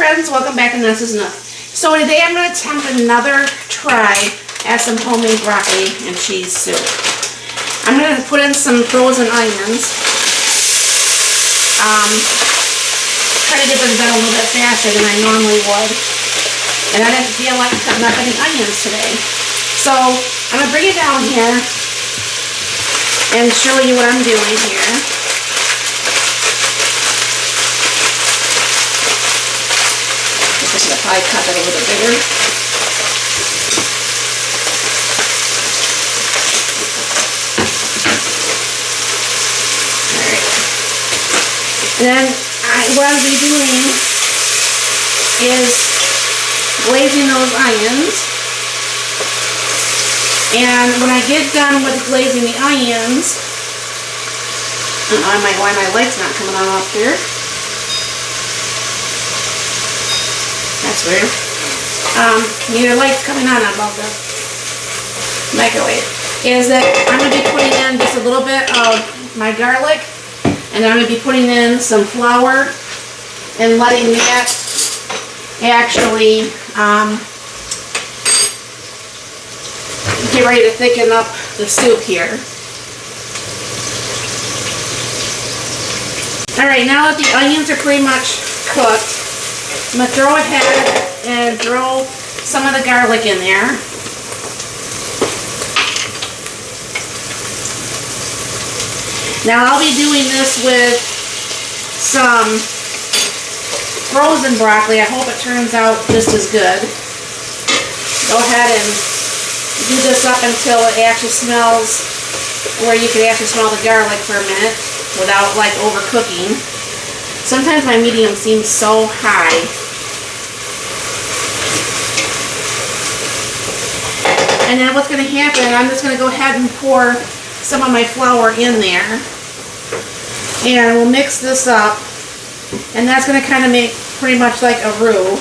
friends, welcome back to Ness's Nook. So today I'm going to attempt another try at some homemade broccoli and cheese soup. I'm going to put in some frozen onions. Try to get them done a little bit faster than I normally would. And I didn't feel like cutting up any onions today. So I'm going to bring it down here and show you what I'm doing here. I cut it a little bit bigger. Alright. And then what I'll be doing is glazing those onions. And when I get done with glazing the onions, I don't know why my light's not coming on up here. That's weird. Your light's coming on above the microwave. Is that I'm going to be putting in just a little bit of my garlic, and I'm going to be putting in some flour and letting that actually get ready to thicken up the soup here. Alright, now that the onions are pretty much cooked, I'm going to throw ahead and throw some of the garlic in there. Now I'll be doing this with some frozen broccoli. I hope it turns out just as good. Go ahead and do this up until it actually smells where you can actually smell the garlic for a minute without like overcooking. Sometimes my medium seems so high. And then what's going to happen, I'm just going to go ahead and pour some of my flour in there. And we'll mix this up. And that's going to kind of make pretty much like a roux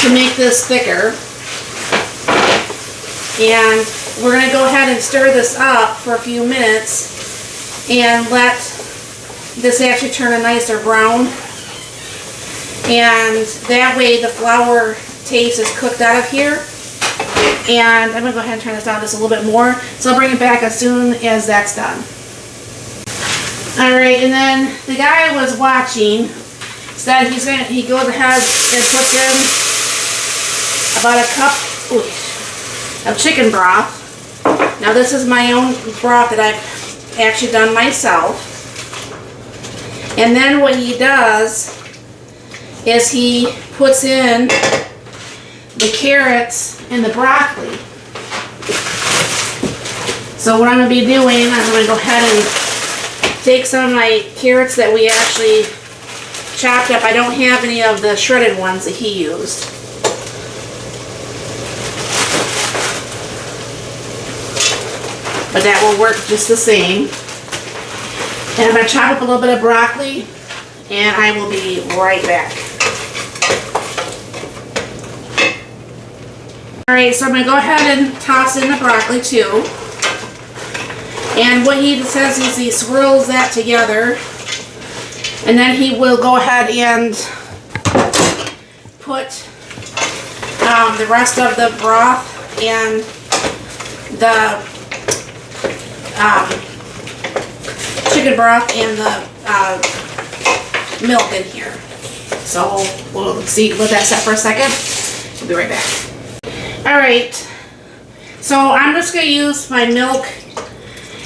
to make this thicker. And we're going to go ahead and stir this up for a few minutes and let this actually turn a nicer brown. And that way the flour taste is cooked out of here. And I'm going to go ahead and turn this down just a little bit more. So I'll bring it back as soon as that's done. Alright, and then the guy I was watching said he goes ahead and puts in about a cup of chicken broth. Now this is my own broth that I've actually done myself. And then what he does is he puts in the carrots and the broccoli. So what I'm going to be doing, I'm going to go ahead and take some of my carrots that we actually chopped up. I don't have any of the shredded ones that he used. But that will work just the same. And I'm going to chop up a little bit of broccoli, and I will be right back. Alright, so I'm going to go ahead and toss in the broccoli too. And what he says is he swirls that together, and then he will go ahead and put the rest of the broth and the chicken broth and the milk in here. So we'll see, let that set for a second. We'll be right back. Alright, so I'm just going to use my milk,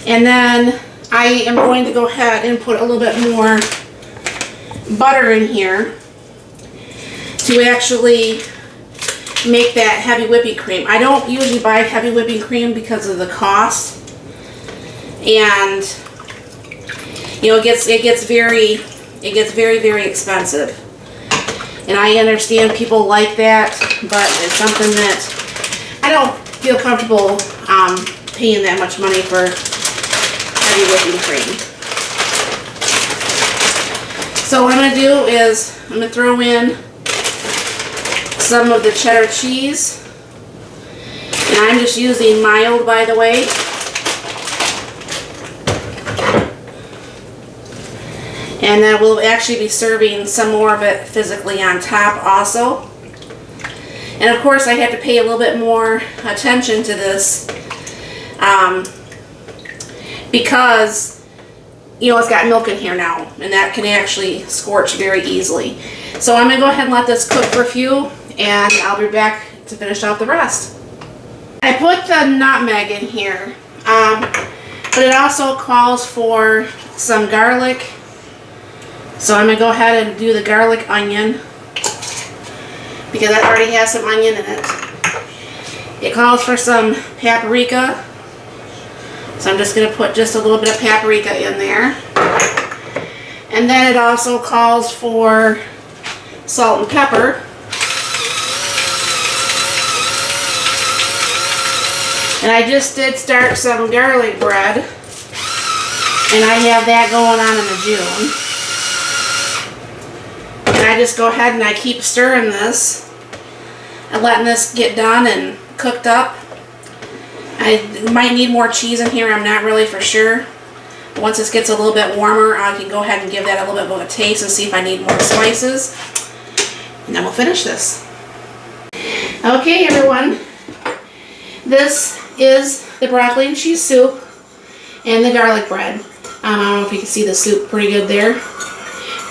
and then I am going to go ahead and put a little bit more butter in here to actually make that heavy whipping cream. I don't usually buy heavy whipping cream because of the cost, and you know, it gets very very expensive. And I understand people like that, but it's something that I don't feel comfortable paying that much money for heavy whipping cream. So what I'm going to do is I'm going to throw in some of the cheddar cheese. And I'm just using mild, by the way. And then we'll actually be serving some more of it physically on top also. And of course I have to pay a little bit more attention to this because, you know, it's got milk in here now, and that can actually scorch very easily. So I'm going to go ahead and let this cook for a few, and I'll be back to finish off the rest. I put the nutmeg in here, but it also calls for some garlic. So I'm going to go ahead and do the garlic onion, because that already has some onion in it. It calls for some paprika. So I'm just going to put just a little bit of paprika in there. And then it also calls for salt and pepper. And I just did start some garlic bread, and I have that going on in the June. And I just go ahead and I keep stirring this and letting this get done and cooked up. I might need more cheese in here, I'm not really for sure. Once this gets a little bit warmer, I can go ahead and give that a little bit of a taste and see if I need more spices. And then we'll finish this. Okay everyone, this is the broccoli and cheese soup and the garlic bread. I don't know if you can see the soup pretty good there,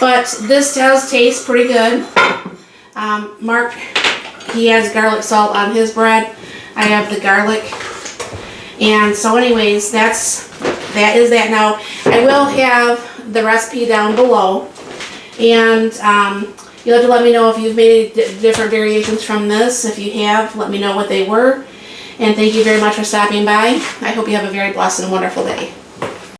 but this does taste pretty good. Mark, he has garlic salt on his bread. I have the garlic. And so anyways, that is that. Now, I will have the recipe down below, and you'll have to let me know if you've made different variations from this. If you have, let me know what they were. And thank you very much for stopping by. I hope you have a very blessed and wonderful day.